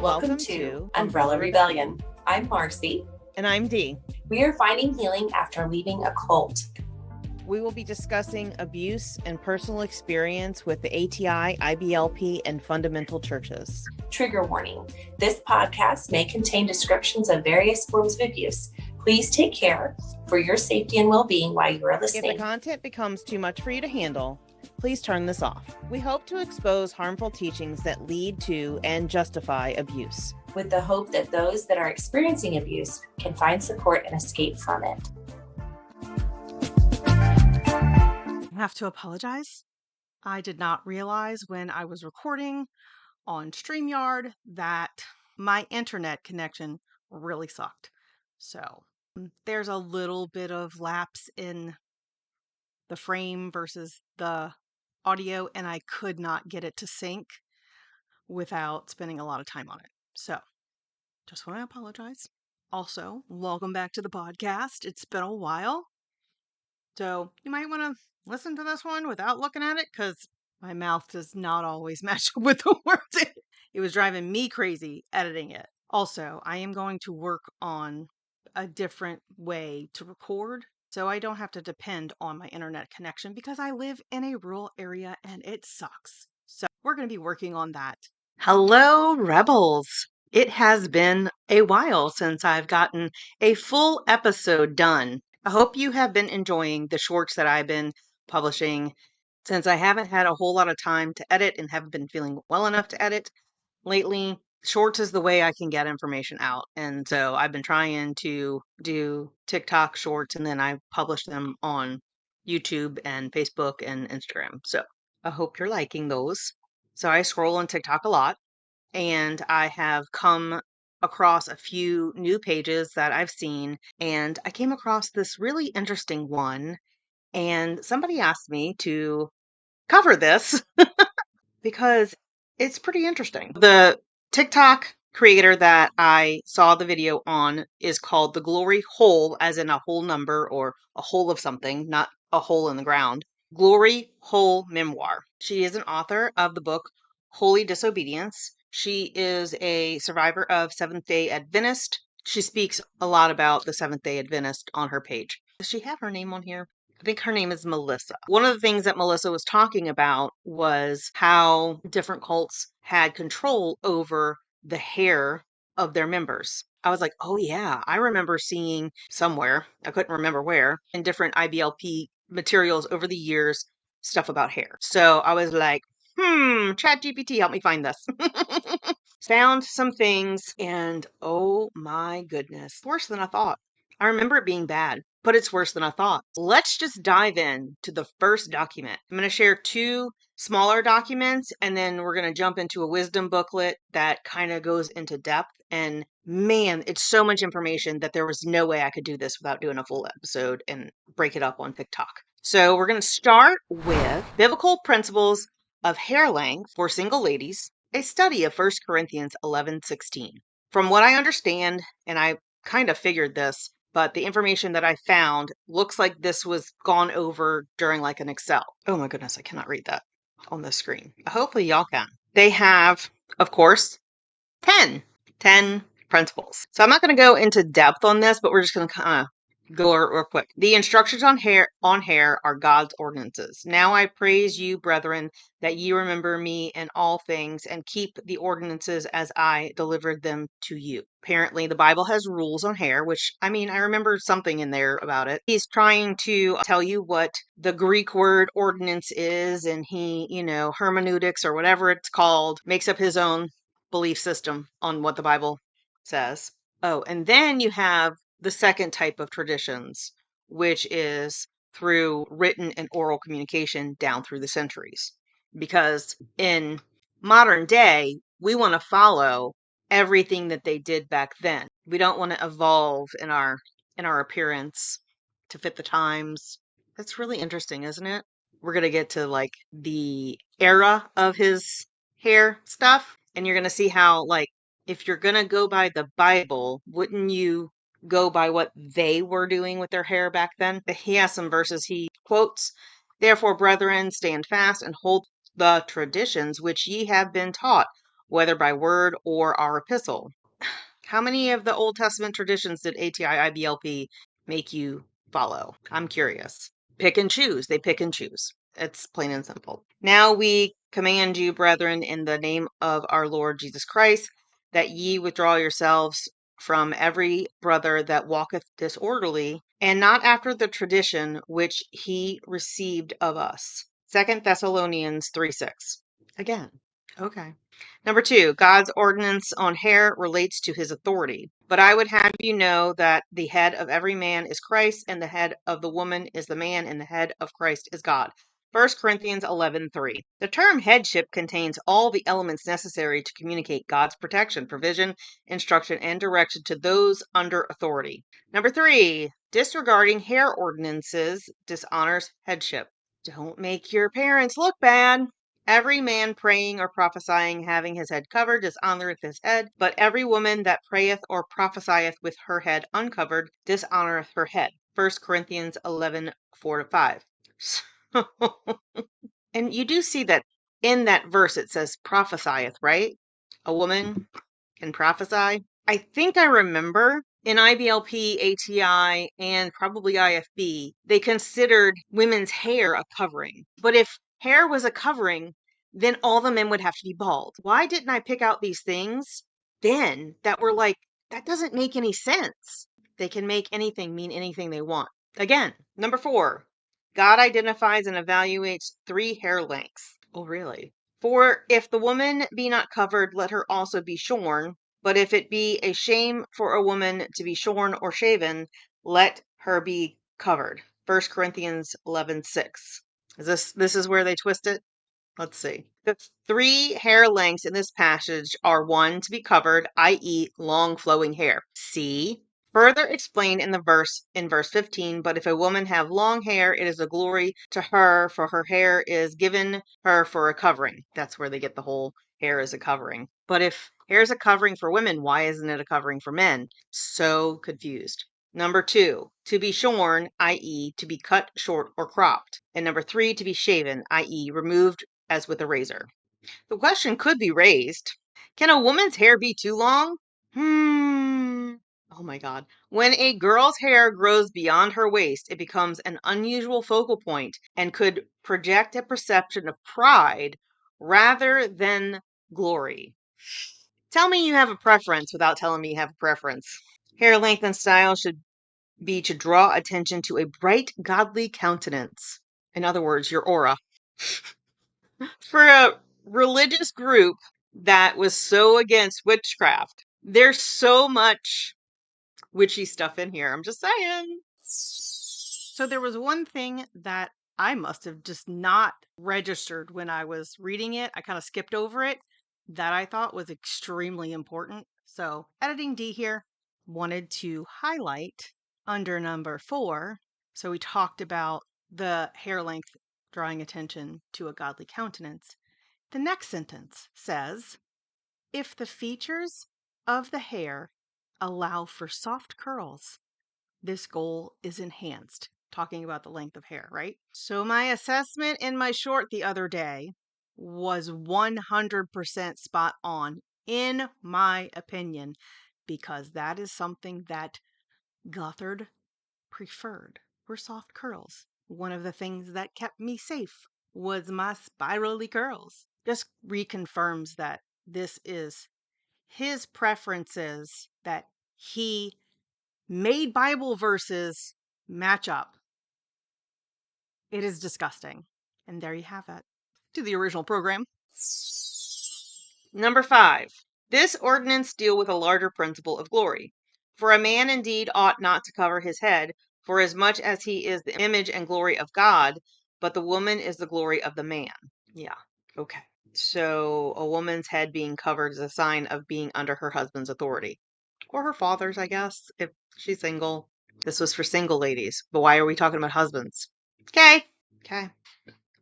Welcome to Umbrella Rebellion. I'm Marcy. And I'm Dee. We are finding healing after leaving a cult. We will be discussing abuse and personal experience with the ATI, IBLP, and fundamental churches. Trigger warning. This podcast may contain descriptions of various forms of abuse. Please take care for your safety and well-being while you are listening. If the content becomes too much for you to handle, please turn this off. We hope to expose harmful teachings that lead to and justify abuse, with the hope that those that are experiencing abuse can find support and escape from it. I have to apologize. I did not realize when I was recording on StreamYard that my internet connection really sucked. So there's a little bit of lapse in the frame versus the audio, and I could not get it to sync without spending a lot of time on it. So just want to apologize. Also, welcome back to the podcast. It's been a while. So you might want to listen to this one without looking at it because my mouth does not always match up with the words. It was driving me crazy editing it. Also, I am going to work on a different way to record so I don't have to depend on my internet connection because I live in a rural area and it sucks. So we're going to be working on that. Hello, Rebels. It has been a while since I've gotten a full episode done. I hope you have been enjoying the shorts that I've been publishing since I haven't had a whole lot of time to edit and haven't been feeling well enough to edit lately. Shorts is the way I can get information out. And so I've been trying to do TikTok shorts and then I publish them on YouTube and Facebook and Instagram. So I hope you're liking those. So I scroll on TikTok a lot and I have come across a few new pages that I've seen, and I came across this really interesting one, and somebody asked me to cover this because it's pretty interesting. The TikTok creator that I saw the video on is called The Glory Hole, as in a whole number or a hole of something, not a hole in the ground. Glory Hole Memoir. She is an author of the book Holy Disobedience. She is a survivor of Seventh-day Adventist. She speaks a lot about the Seventh-day Adventist on her page. Does she have her name on here? I think her name is Melissa. One of the things that Melissa was talking about was how different cults had control over the hair of their members. I was like, oh yeah, I remember seeing somewhere, I couldn't remember where, in different IBLP materials over the years, stuff about hair. So I was like, ChatGPT, help me find this. Found some things, and oh my goodness, worse than I thought. I remember it being bad, but it's worse than I thought. Let's just dive in to the first document. I'm going to share two smaller documents, and then we're going to jump into a wisdom booklet that kind of goes into depth. And man, it's so much information that there was no way I could do this without doing a full episode and break it up on TikTok. So we're going to start with Biblical Principles of Hair Length for Single Ladies, a study of 1 Corinthians 11:16. From what I understand, and I kind of figured this, but the information that I found looks like this was gone over during like an Excel. Oh my goodness, I cannot read that on the screen. Hopefully y'all can. They have, of course, 10 principles. So I'm not going to go into depth on this, but we're just going to kind of go real quick. The instructions on hair are God's ordinances. Now I praise you, brethren, that ye remember me in all things and keep the ordinances as I delivered them to you. Apparently the Bible has rules on hair, which I remember something in there about it. He's trying to tell you what the Greek word ordinance is, and he, hermeneutics or whatever it's called, makes up his own belief system on what the Bible says. Oh, and then you have the second type of traditions, which is through written and oral communication down through the centuries. Because in modern day, we want to follow everything that they did back then. We don't want to evolve in our appearance to fit the times. That's really interesting, isn't it? We're going to get to like the era of his hair stuff, and you're going to see how, like, if you're going to go by the Bible, wouldn't you go by what they were doing with their hair back then? He has some verses he quotes. Therefore, brethren, stand fast and hold the traditions which ye have been taught, whether by word or our epistle. How many of the Old Testament traditions did ATI IBLP make you follow? I'm curious. Pick and choose. They pick and choose. It's plain and simple. Now we command you, brethren, in the name of our Lord Jesus Christ, that ye withdraw yourselves from every brother that walketh disorderly, and not after the tradition which he received of us. 2 Thessalonians 3:6. Again. Okay. Number 2, God's ordinance on hair relates to his authority. But I would have you know that the head of every man is Christ, and the head of the woman is the man, and the head of Christ is God. 1 Corinthians 11:3. The term headship contains all the elements necessary to communicate God's protection, provision, instruction, and direction to those under authority. Number 3, disregarding hair ordinances dishonors headship. Don't make your parents look bad. Every man praying or prophesying, having his head covered, dishonoreth his head. But every woman that prayeth or prophesieth with her head uncovered, dishonoreth her head. 1 Corinthians 11:4-5. And you do see that in that verse it says prophesieth, right? A woman can prophesy. I think I remember in IBLP, ATI, and probably IFB, they considered women's hair a covering. But if hair was a covering, then all the men would have to be bald. Why didn't I pick out these things then that were like, that doesn't make any sense? They can make anything mean anything they want. Again, number 4, God identifies and evaluates 3 hair lengths. Oh, really? For if the woman be not covered, let her also be shorn. But if it be a shame for a woman to be shorn or shaven, let her be covered. 1 Corinthians 11:6. This is where they twist it? Let's see. The 3 hair lengths in this passage are 1, to be covered, i.e., long flowing hair. C, further explained in verse 15, but if a woman have long hair, it is a glory to her, for her hair is given her for a covering. That's where they get the whole hair as a covering. But if hair is a covering for women, why isn't it a covering for men? So confused. Number 2, to be shorn, i.e., to be cut short or cropped. And number 3, to be shaven, i.e., removed as with a razor. The question could be raised, can a woman's hair be too long? Oh my God. When a girl's hair grows beyond her waist, it becomes an unusual focal point and could project a perception of pride rather than glory. Tell me you have a preference without telling me you have a preference. Hair length and style should be to draw attention to a bright, godly countenance. In other words, your aura. For a religious group that was so against witchcraft, there's so much witchy stuff in here. I'm just saying. So there was one thing that I must have just not registered when I was reading it. I kind of skipped over it that I thought was extremely important. So editing D here wanted to highlight under number 4. So we talked about the hair length drawing attention to a godly countenance. The next sentence says, if the features of the hair allow for soft curls, this goal is enhanced. Talking about the length of hair, right? So my assessment in my short the other day was 100% spot on, in my opinion, because that is something that Gothard preferred, were soft curls. One of the things that kept me safe was my spirally curls. Just reconfirms that this is his preferences, that he made Bible verses match up. It is disgusting. And there you have it. To the original program. Number 5. This ordinance deal with a larger principle of glory. For a man indeed ought not to cover his head, for as much as he is the image and glory of God, but the woman is the glory of the man. Yeah, okay. So a woman's head being covered is a sign of being under her husband's authority. Or her father's, I guess, if she's single. This was for single ladies, but why are we talking about husbands? Okay.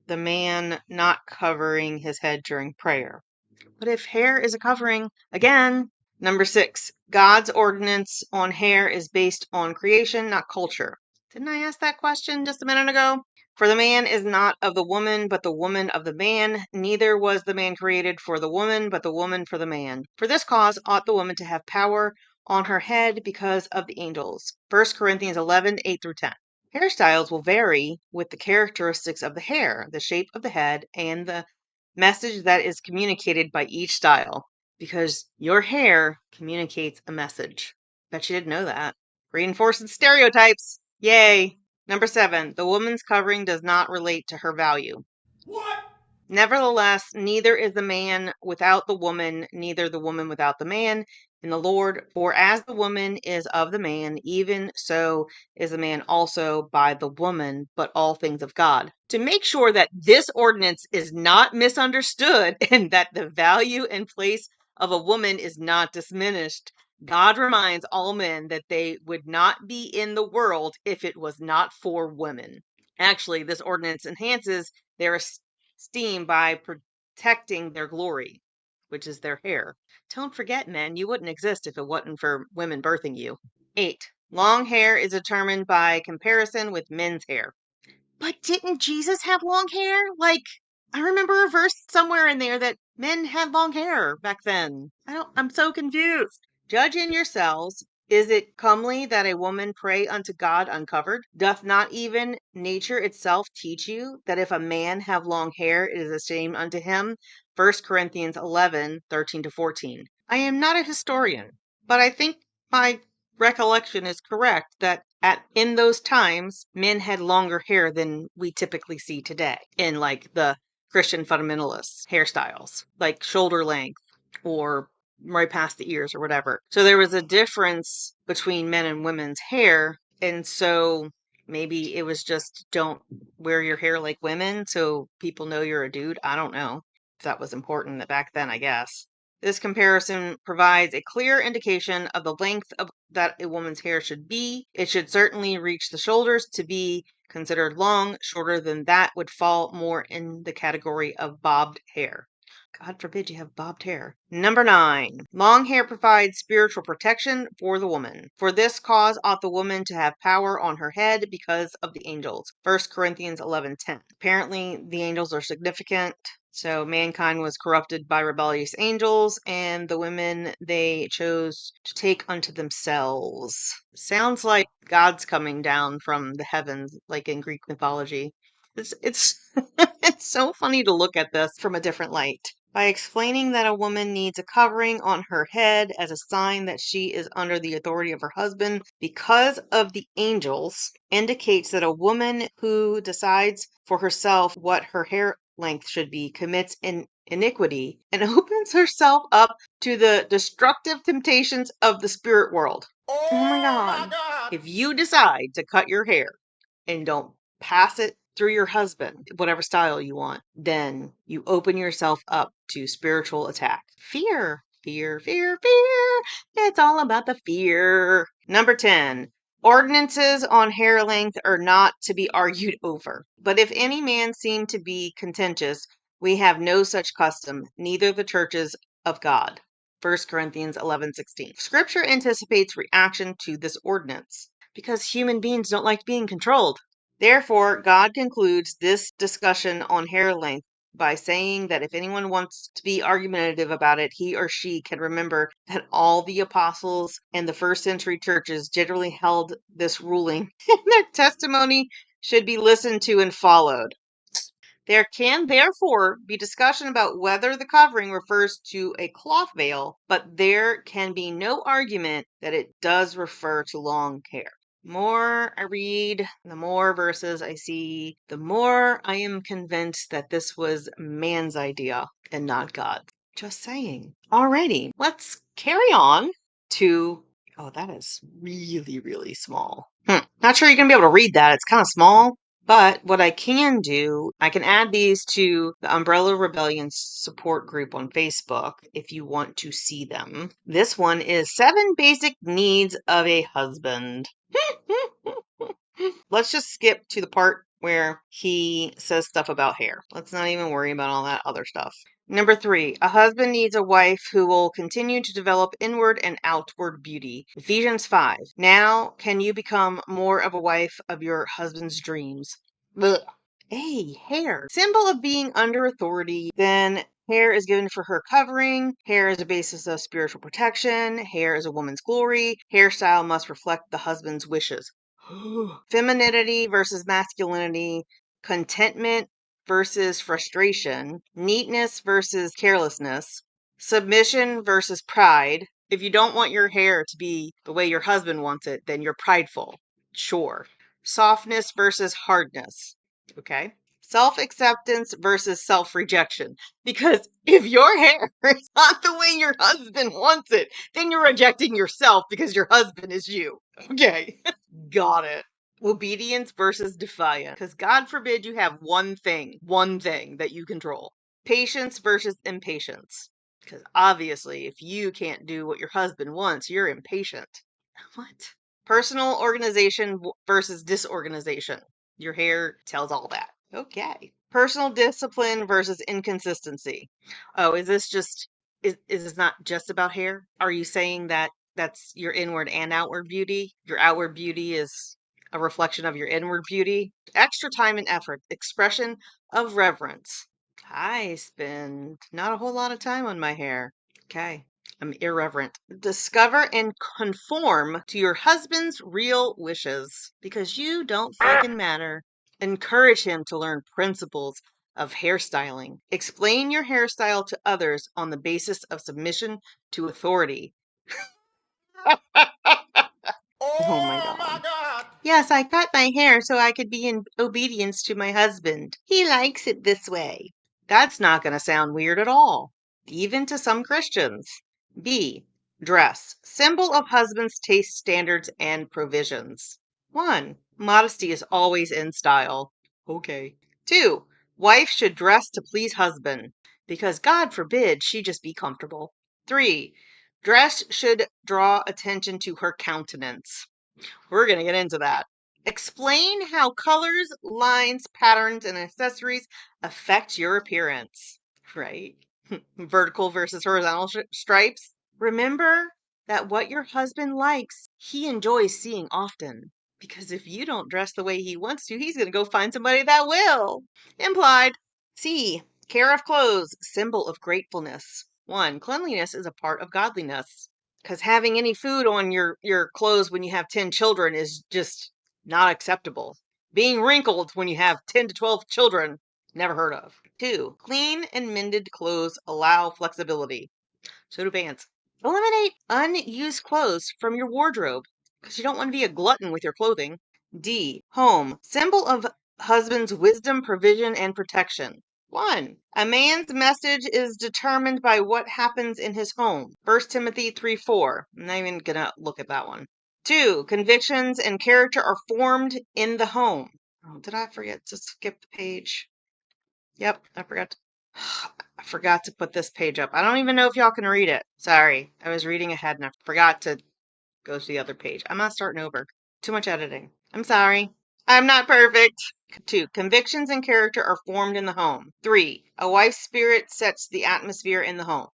The man not covering his head during prayer. But if hair is a covering, again. Number 6, God's ordinance on hair is based on creation, not culture. Didn't I ask that question just a minute ago? For the man is not of the woman, but the woman of the man. Neither was the man created for the woman, but the woman for the man. For this cause ought the woman to have power on her head because of the angels. 1 Corinthians 11:8-10. Hairstyles will vary with the characteristics of the hair, the shape of the head, and the message that is communicated by each style, because your hair communicates a message. Bet you didn't know that. Reinforcing stereotypes. Yay. Number 7, the woman's covering does not relate to her value. What? Nevertheless, neither is the man without the woman, neither the woman without the man in the Lord. For as the woman is of the man, even so is the man also by the woman, but all things of God. To make sure that this ordinance is not misunderstood and that the value and place of a woman is not diminished, God reminds all men that they would not be in the world if it was not for women. Actually, this ordinance enhances their esteem by protecting their glory, which is their hair. Don't forget, men, you wouldn't exist if it wasn't for women birthing you. 8. Long hair is determined by comparison with men's hair. But didn't Jesus have long hair? Like, I remember a verse somewhere in there that men had long hair back then. I'm so confused. Judge in yourselves. Is it comely that a woman pray unto God uncovered? Doth not even nature itself teach you that if a man have long hair, it is a shame unto him? 1 Corinthians 11:13-14. I am not a historian, but I think my recollection is correct that in those times men had longer hair than we typically see today in like the Christian fundamentalists hairstyles, like shoulder length or right past the ears or whatever. So there was a difference between men and women's hair, and so maybe it was just don't wear your hair like women so people know you're a dude. I don't know if that was important back then, I guess. This comparison provides a clear indication of the length of that a woman's hair should be. It should certainly reach the shoulders to be considered long. Shorter than that would fall more in the category of bobbed hair. God forbid you have bobbed hair. Number 9. Long hair provides spiritual protection for the woman. For this cause ought the woman to have power on her head because of the angels. 1 Corinthians 11:10. Apparently, the angels are significant. So mankind was corrupted by rebellious angels, and the women they chose to take unto themselves. Sounds like God's coming down from the heavens, like in Greek mythology. It's it's so funny to look at this from a different light. By explaining that a woman needs a covering on her head as a sign that she is under the authority of her husband because of the angels, indicates that a woman who decides for herself what her hair length should be commits an iniquity and opens herself up to the destructive temptations of the spirit world. Oh my God. If you decide to cut your hair and don't pass it through your husband, whatever style you want, then you open yourself up to spiritual attack. Fear, fear, fear, fear. It's all about the fear. Number 10. Ordinances on hair length are not to be argued over. But if any man seem to be contentious, we have no such custom, neither the churches of God. 1 Corinthians 11:16. Scripture anticipates reaction to this ordinance because human beings don't like being controlled. Therefore, God concludes this discussion on hair length by saying that if anyone wants to be argumentative about it, he or she can remember that all the apostles and the first century churches generally held this ruling, and their testimony should be listened to and followed. There can therefore be discussion about whether the covering refers to a cloth veil, but there can be no argument that it does refer to long hair. The more I read, the more verses I see, the more I am convinced that this was man's idea and not God's. Just saying. Alrighty, let's carry on to. Oh, that is really, really small. Not sure you're going to be able to read that. It's kind of small. But what I can do, I can add these to the Umbrella Rebellion support group on Facebook if you want to see them. This one is 7 basic needs of a husband. Let's just skip to the part where he says stuff about hair. Let's not even worry about all that other stuff. Number 3, a husband needs a wife who will continue to develop inward and outward beauty. Ephesians 5. Now can you become more of a wife of your husband's dreams? Blech. A, hair. Symbol of being under authority. Then hair is given for her covering. Hair is a basis of spiritual protection. Hair is a woman's glory. Hairstyle must reflect the husband's wishes. Femininity versus masculinity. Contentment versus frustration. Neatness versus carelessness. Submission versus pride. If you don't want your hair to be the way your husband wants it, then you're prideful. Sure. Softness versus hardness. Okay. Self acceptance versus self rejection. Because if your hair is not the way your husband wants it, then you're rejecting yourself because your husband is you. Okay. Got it. Obedience versus defiance. Because God forbid you have one thing that you control. Patience versus impatience. Because obviously, if you can't do what your husband wants, you're impatient. What? Personal organization versus disorganization. Your hair tells all that. Okay. Personal discipline versus inconsistency. Oh, is this not just about hair? Are you saying that that's your inward and outward beauty? Your outward beauty is a reflection of your inward beauty? Extra time and effort. Expression of reverence. I spend not a whole lot of time on my hair. Okay. I'm irreverent. Discover and conform to your husband's real wishes because you don't fucking matter. Encourage him to learn principles of hairstyling. Explain your hairstyle to others on the basis of submission to authority. Oh my God. Yes, I cut my hair so I could be in obedience to my husband. He likes it this way. That's not going to sound weird at all, even to some Christians. B. Dress. Symbol of husband's taste standards and provisions. 1. Modesty is always in style. Okay. 2. Wife should dress to please husband, because God forbid she just be comfortable. 3. Dress should draw attention to her countenance. We're going to get into that. Explain how colors, lines, patterns, and accessories affect your appearance. Right? Vertical versus horizontal stripes. Remember that what your husband likes, he enjoys seeing often. Because if you don't dress the way he wants to, he's going to go find somebody that will. Implied. C. Care of clothes, symbol of gratefulness. 1. Cleanliness is a part of godliness. Because having any food on your clothes when you have 10 children is just not acceptable. Being wrinkled when you have 10 to 12 children, never heard of. 2. Clean and mended clothes allow flexibility. So do pants. Eliminate unused clothes from your wardrobe because you don't want to be a glutton with your clothing. D. Home. Symbol of husband's wisdom, provision, and protection. 1. A man's message is determined by what happens in his home. 1 Timothy 3:4. I'm not even going to look at that one. 2. Convictions and character are formed in the home. Oh, did I forget to skip the page? Yep, I forgot. I forgot to put this page up. I don't even know if y'all can read it. Sorry, I was reading ahead and I forgot to go to the other page. I'm not starting over. Too much editing. I'm sorry. I'm not perfect. 2. Convictions and character are formed in the home. 3. A wife's spirit sets the atmosphere in the home.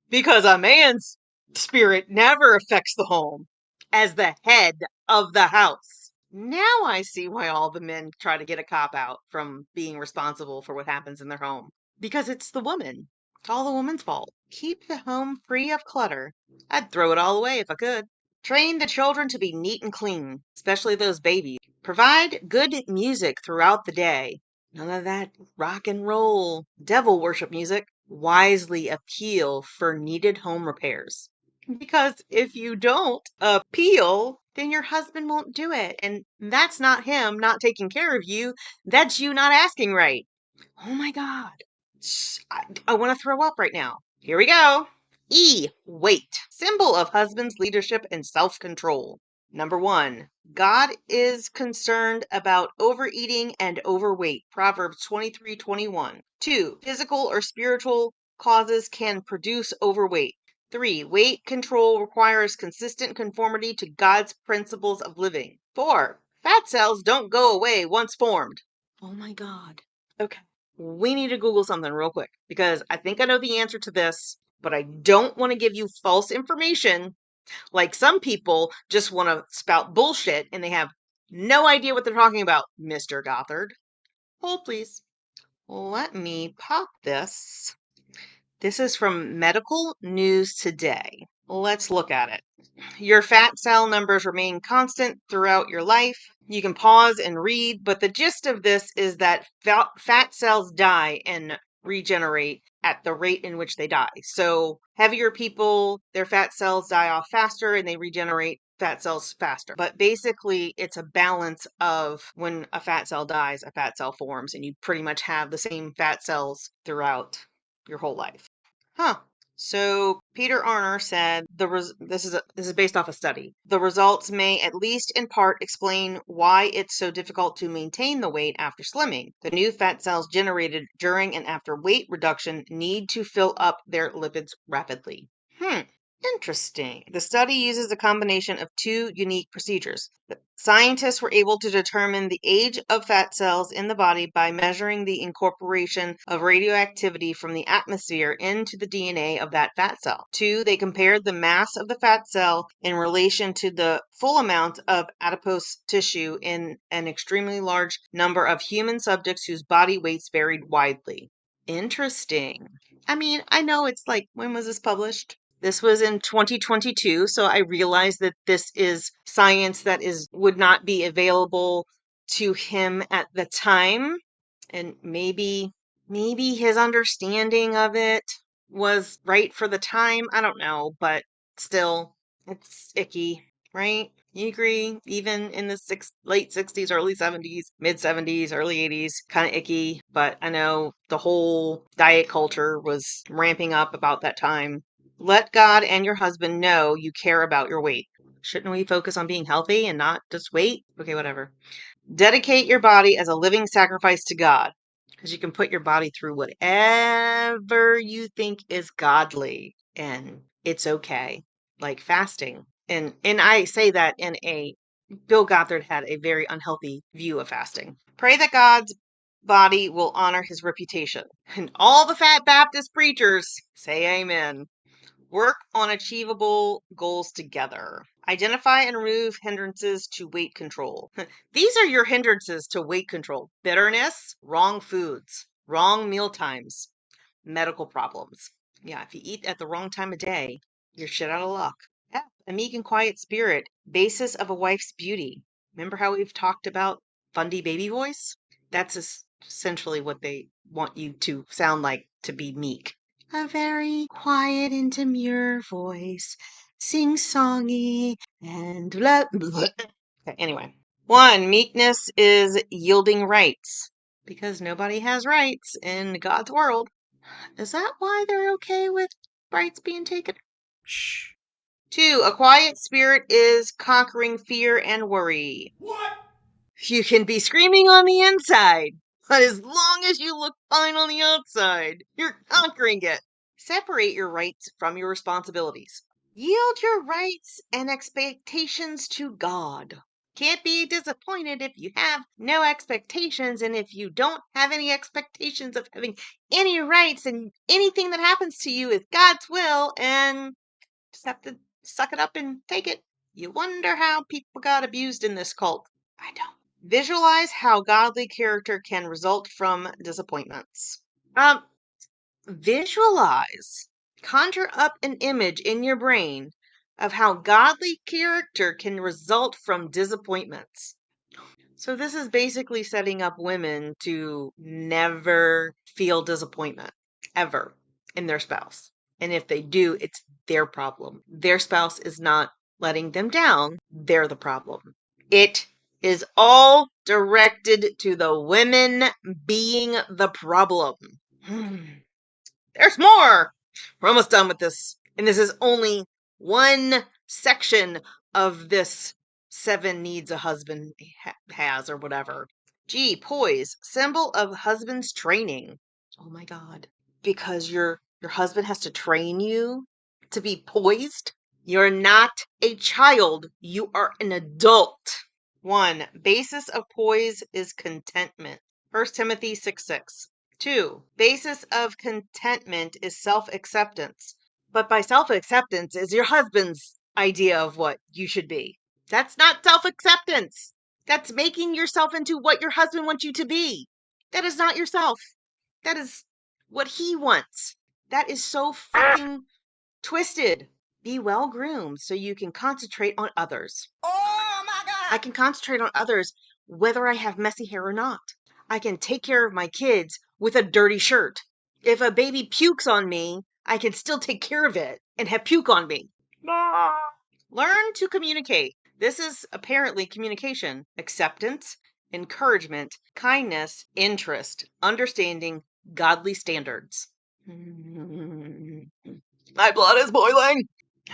Because a man's spirit never affects the home as the head of the house. Now I see why all the men try to get a cop out from being responsible for what happens in their home. Because it's the woman. It's all the woman's fault. Keep the home free of clutter. I'd throw it all away if I could. Train the children to be neat and clean, especially those babies. Provide good music throughout the day. None of that rock and roll, devil worship music. Wisely appeal for needed home repairs. Because if you don't appeal, then your husband won't do it. And that's not him not taking care of you. That's you not asking right. Oh my God. I want to throw up right now. Here we go. E. Weight. Symbol of husband's leadership and self-control. Number 1. God is concerned about overeating and overweight. Proverbs 23:21. 2. Physical or spiritual causes can produce overweight. 3. Weight control requires consistent conformity to God's principles of living. 4. Fat cells don't go away once formed. Oh my God. Okay. We need to Google something real quick because I think I know the answer to this, but I don't want to give you false information. Like some people just want to spout bullshit and they have no idea what they're talking about, Mr. Gothard. Hold, please. Let me pop this. This is from Medical News Today. Let's look at it. Your fat cell numbers remain constant throughout your life. You can pause and read, but the gist of this is that fat cells die and regenerate at the rate in which they die. So, heavier people, their fat cells die off faster and they regenerate fat cells faster. But basically, it's a balance of when a fat cell dies, a fat cell forms, and you pretty much have the same fat cells throughout your whole life. Huh. So Peter Arner said this is based off a study. The results may, at least in part, explain why it's so difficult to maintain the weight after slimming. The new fat cells generated during and after weight reduction need to fill up their lipids rapidly. Interesting. The study uses a combination of two unique procedures. The scientists were able to determine the age of fat cells in the body by measuring the incorporation of radioactivity from the atmosphere into the DNA of that fat cell. Two, they compared the mass of the fat cell in relation to the full amount of adipose tissue in an extremely large number of human subjects whose body weights varied widely. Interesting. I mean, I know it's like, when was this published? This was in 2022, so I realize that this is science that would not be available to him at the time, and maybe his understanding of it was right for the time. I don't know, but still, it's icky, right? You agree? Even in the late 60s, early 70s, mid 70s, early 80s, kind of icky. But I know the whole diet culture was ramping up about that time. Let God and your husband know you care about your weight. Shouldn't we focus on being healthy and not just weight? Okay, whatever. Dedicate your body as a living sacrifice to God, because you can put your body through whatever you think is godly, and it's okay. Like fasting. And I say that in Bill Gothard had a very unhealthy view of fasting. Pray that God's body will honor his reputation. And all the fat Baptist preachers say amen. Work on achievable goals together. Identify and remove hindrances to weight control. These are your hindrances to weight control: bitterness, wrong foods, wrong meal times, medical problems. Yeah, if you eat at the wrong time of day, you're shit out of luck. F, a meek and quiet spirit, basis of a wife's beauty. Remember how we've talked about fundy baby voice? That's essentially what they want you to sound like, to be meek. A very quiet and demure voice, sing-songy and blah, blah. Okay, anyway. 1, meekness is yielding rights, because nobody has rights in God's world. Is that why they're okay with rights being taken? Shh. 2, a quiet spirit is conquering fear and worry. What? You can be screaming on the inside, but as long as you look fine on the outside, you're conquering it. Separate your rights from your responsibilities. Yield your rights and expectations to God. Can't be disappointed if you have no expectations, and if you don't have any expectations of having any rights, and anything that happens to you is God's will, and just have to suck it up and take it. You wonder how people got abused in this cult. I don't. Visualize how godly character can result from disappointments. Visualize. Conjure up an image in your brain of how godly character can result from disappointments. So this is basically setting up women to never feel disappointment, ever, in their spouse. And if they do, it's their problem. Their spouse is not letting them down. They're the problem. It is all directed to the women being the problem. There's more. We're almost done with this. And this is only one section of this 7 needs a husband has, or whatever. G, poise, symbol of husband's training. Oh my God. Because your husband has to train you to be poised. You're not a child. You are an adult. 1, basis of poise is contentment. 1 Timothy 6:6. 2, basis of contentment is self-acceptance. But by self-acceptance is your husband's idea of what you should be. That's not self-acceptance. That's making yourself into what your husband wants you to be. That is not yourself. That is what he wants. That is so fucking twisted. Be well groomed so you can concentrate on others. Oh my God! I can concentrate on others whether I have messy hair or not. I can take care of my kids with a dirty shirt. If a baby pukes on me, I can still take care of it and have puke on me. Learn to communicate. This is apparently communication, acceptance, encouragement, kindness, interest, understanding, godly standards. My blood is boiling.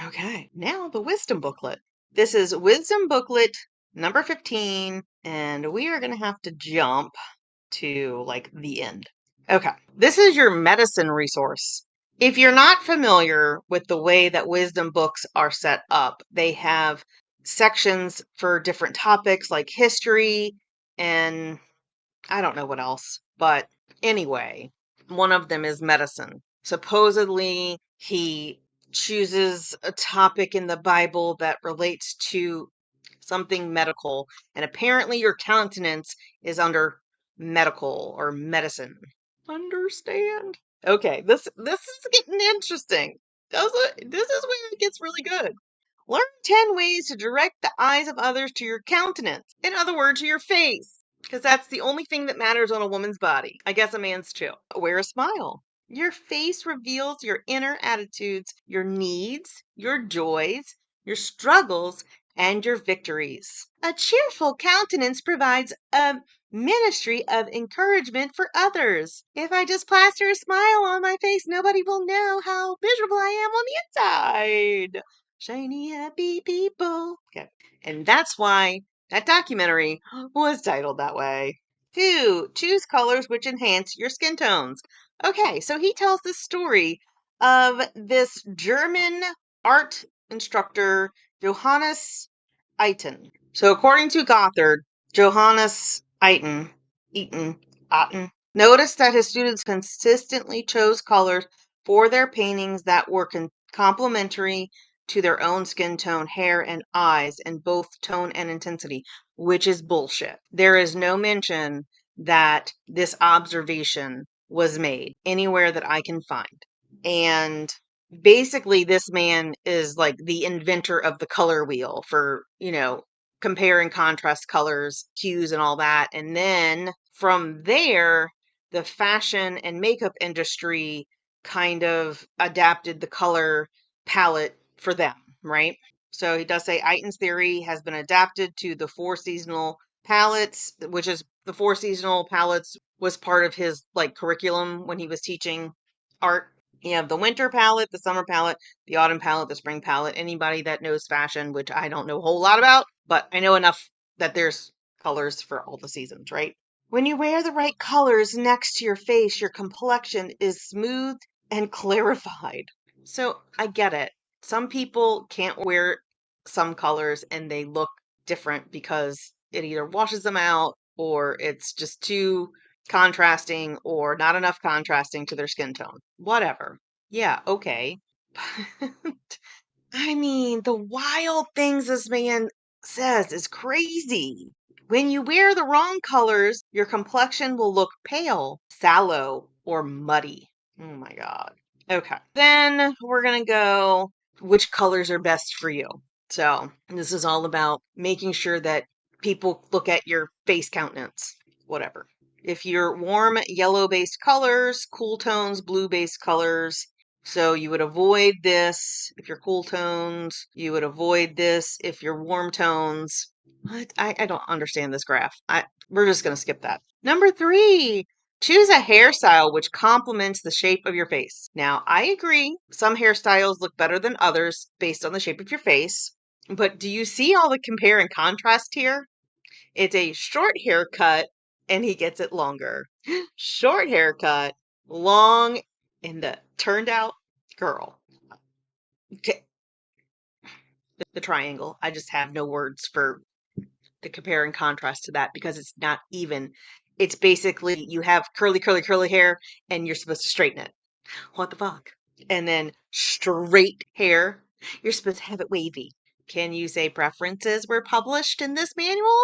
Okay, now the wisdom booklet. This is wisdom booklet number 15, and we are going to have to jump to like the end. Okay, this is your medicine resource. If you're not familiar with the way that wisdom books are set up, they have sections for different topics like history and I don't know what else. But anyway, one of them is medicine. Supposedly, he chooses a topic in the Bible that relates to something medical, and apparently your countenance is under medical or medicine. Understand? Okay, this is getting interesting. This is where it gets really good. Learn 10 ways to direct the eyes of others to your countenance. In other words, to your face. Because that's the only thing that matters on a woman's body. I guess a man's too. Wear a smile. Your face reveals your inner attitudes, your needs, your joys, your struggles, and your victories. A cheerful countenance provides a ministry of encouragement for others. If I just plaster a smile on my face, nobody will know how miserable I am on the inside. Shiny, happy people. Okay. And that's why that documentary was titled that way. 2. Choose colors which enhance your skin tones. Okay, so he tells the story of this German art instructor, Johannes Eiten. So according to Gothard, Johannes Eiten noticed that his students consistently chose colors for their paintings that were complementary to their own skin tone, hair, and eyes in both tone and intensity, which is bullshit. There is no mention that this observation was made anywhere that I can find. And basically, this man is like the inventor of the color wheel for, compare and contrast colors, hues, and all that. And then from there, the fashion and makeup industry kind of adapted the color palette for them, right? So he does say Eiten's theory has been adapted to the 4 seasonal palettes, which is the 4 seasonal palettes was part of his like curriculum when he was teaching art. You have the winter palette, the summer palette, the autumn palette, the spring palette. Anybody that knows fashion, which I don't know a whole lot about, but I know enough that there's colors for all the seasons, right? When you wear the right colors next to your face, your complexion is smooth and clarified. So I get it. Some people can't wear some colors and they look different because it either washes them out or it's just too contrasting or not enough contrasting to their skin tone. Whatever. Yeah, okay. I mean, the wild things this man says is crazy. When you wear the wrong colors, your complexion will look pale, sallow, or muddy. Oh my God. Okay. Then we're going to go which colors are best for you. So this is all about making sure that people look at your face countenance, whatever. If you're warm yellow based colors, cool tones, blue based colors. So you would avoid this if you're cool tones. You would avoid this if you're warm tones. What? I don't understand this graph. We're just going to skip that. Number 3, choose a hairstyle which complements the shape of your face. Now, I agree. Some hairstyles look better than others based on the shape of your face. But do you see all the compare and contrast here? It's a short haircut and he gets it longer. Short haircut, long, and the turned out girl. Okay. The triangle. I just have no words for the compare and contrast to that because it's not even. It's basically you have curly, curly, curly hair and you're supposed to straighten it. What the fuck? And then straight hair, you're supposed to have it wavy. Can you say preferences were published in this manual?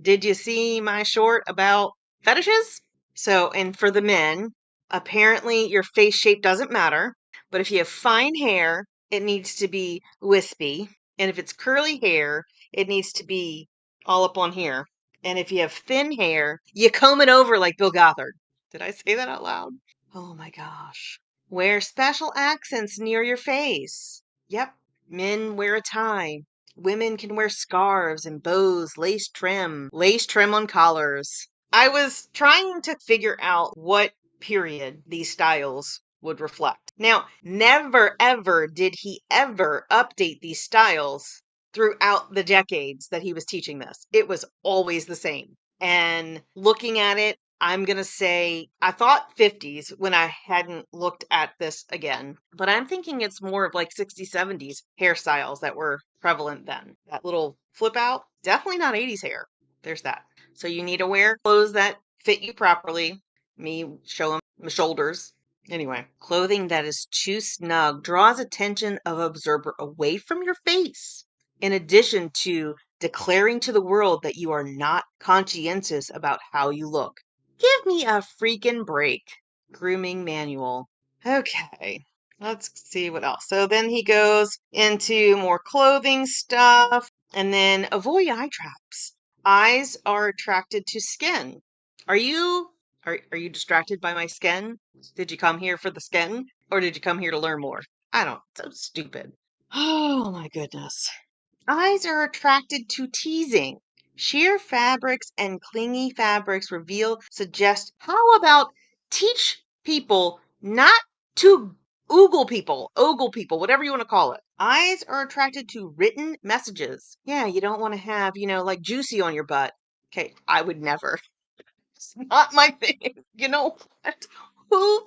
Did you see my short about fetishes? So, and for the men, apparently your face shape doesn't matter, but if you have fine hair, it needs to be wispy. And if it's curly hair, it needs to be all up on here. And if you have thin hair, you comb it over like Bill Gothard. Did I say that out loud? Oh my gosh. Wear special accents near your face. Yep. Men wear a tie. Women can wear scarves and bows, lace trim on collars. I was trying to figure out what period these styles would reflect. Now, never ever did he ever update these styles throughout the decades that he was teaching this. It was always the same. And looking at it, I'm going to say I thought 50s when I hadn't looked at this again, but I'm thinking it's more of like 60s, 70s hairstyles that were prevalent then. That little flip out, definitely not 80s hair. There's that. So you need to wear clothes that fit you properly. Me showing my shoulders. Anyway, clothing that is too snug draws attention of observer away from your face. In addition to declaring to the world that you are not conscientious about how you look. Give me a freaking break. Grooming manual. Okay, let's see what else. So then he goes into more clothing stuff and then avoid eye traps. Eyes are attracted to skin. Are you are you distracted by my skin? Did you come here for the skin or did you come here to learn more? I don't. So stupid. Oh my goodness. Eyes are attracted to teasing. Sheer fabrics and clingy fabrics suggest. How about teach people not to ogle people, whatever you want to call it. Eyes are attracted to written messages. Yeah, you don't want to have, like juicy on your butt. Okay, I would never. It's not my thing. You know what? Who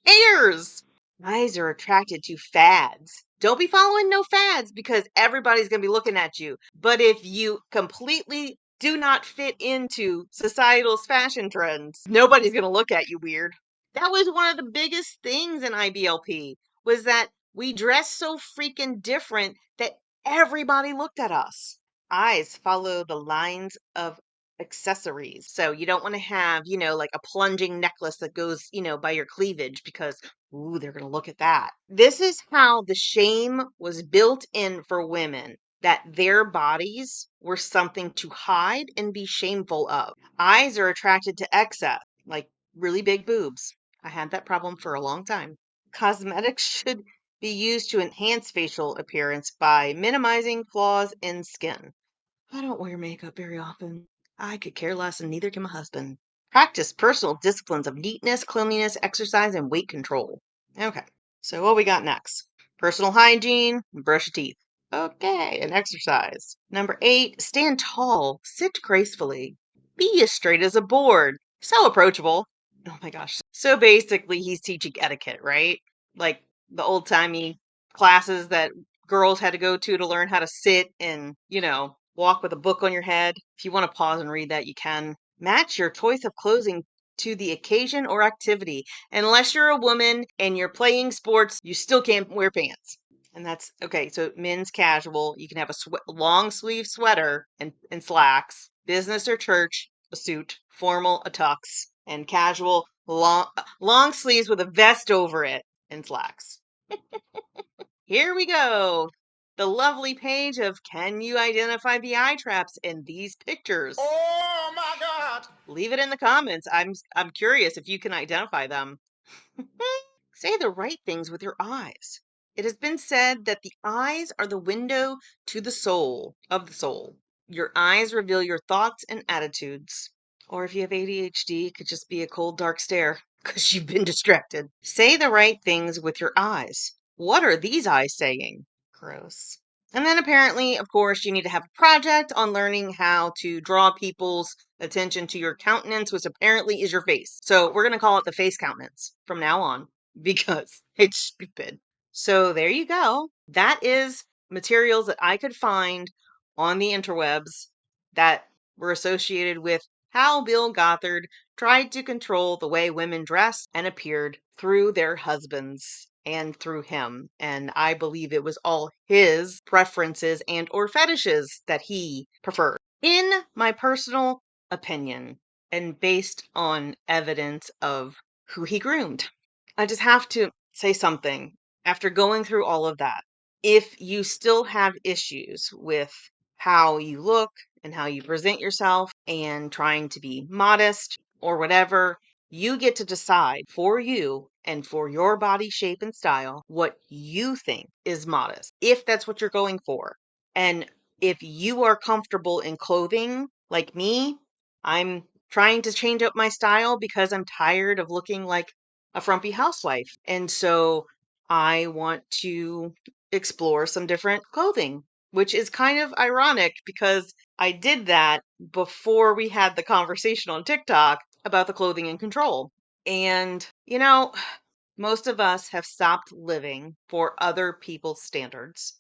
cares? Eyes are attracted to fads. Don't be following no fads because everybody's going to be looking at you. But if you completely do not fit into societal's fashion trends, nobody's going to look at you weird. That was one of the biggest things in IBLP was that we dress so freaking different that everybody looked at us. Eyes follow the lines of accessories. So you don't want to have, like a plunging necklace that goes, by your cleavage because, ooh, they're going to look at that. This is how the shame was built in for women that their bodies were something to hide and be shameful of. Eyes are attracted to excess, like really big boobs. I had that problem for a long time. Cosmetics should be used to enhance facial appearance by minimizing flaws in skin. I don't wear makeup very often. I could care less, and neither can my husband. Practice personal disciplines of neatness, cleanliness, exercise, and weight control. Okay, so what we got next? Personal hygiene, brush your teeth. Okay, and exercise. Number 8, stand tall, sit gracefully. Be as straight as a board. So approachable. Oh my gosh. So basically, he's teaching etiquette, right? Like the old timey classes that girls had to go to learn how to sit and, walk with a book on your head. If you want to pause and read that, you can. Match your choice of clothing to the occasion or activity. Unless you're a woman and you're playing sports, you still can't wear pants. And that's okay. So men's casual, you can have a long sleeve sweater and slacks. Business or church, a suit. Formal, a tux. And casual, long sleeves with a vest over it and slacks. Here we go. The lovely page of can you identify the eye traps in these pictures? Oh my God! Leave it in the comments. I'm curious if you can identify them. Say the right things with your eyes. It has been said that the eyes are the window to the soul of the soul. Your eyes reveal your thoughts and attitudes. Or if you have ADHD, it could just be a cold, dark stare because you've been distracted. Say the right things with your eyes. What are these eyes saying? Gross. And then apparently, of course, you need to have a project on learning how to draw people's attention to your countenance, which apparently is your face. So we're going to call it the face countenance from now on because it's stupid. So there you go. That is materials that I could find on the interwebs that were associated with how Bill Gothard tried to control the way women dressed and appeared through their husbands and through him. And I believe it was all his preferences and or fetishes that he preferred. In my personal opinion, and based on evidence of who he groomed. I just have to say something after going through all of that. If you still have issues with how you look and how you present yourself and trying to be modest or whatever, you get to decide for you and for your body shape and style what you think is modest, if that's what you're going for. And if you are comfortable in clothing like me, I'm trying to change up my style because I'm tired of looking like a frumpy housewife. And so I want to explore some different clothing, which is kind of ironic because I did that before we had the conversation on TikTok about the clothing in control. And, most of us have stopped living for other people's standards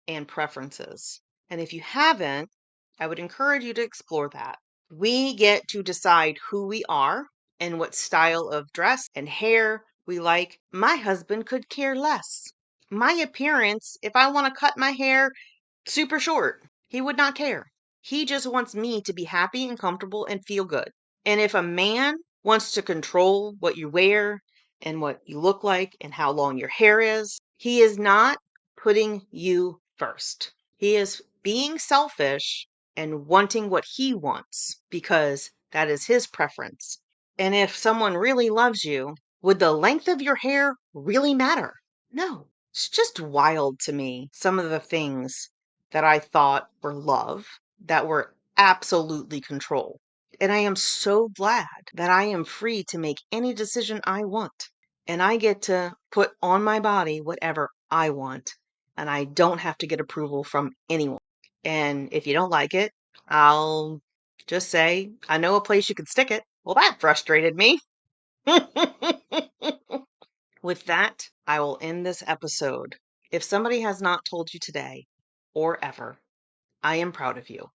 and preferences. And if you haven't, I would encourage you to explore that. We get to decide who we are and what style of dress and hair we like. My husband could care less. My appearance, if I want to cut my hair super short, he would not care. He just wants me to be happy and comfortable and feel good. And if a man wants to control what you wear and what you look like and how long your hair is, he is not putting you first. He is being selfish and wanting what he wants because that is his preference. And if someone really loves you, would the length of your hair really matter? No. It's just wild to me, some of the things that I thought were love that were absolutely control. And I am so glad that I am free to make any decision I want. And I get to put on my body whatever I want. And I don't have to get approval from anyone. And if you don't like it, I'll just say, I know a place you can stick it. Well, that frustrated me. With that, I will end this episode. If somebody has not told you today or ever, I am proud of you.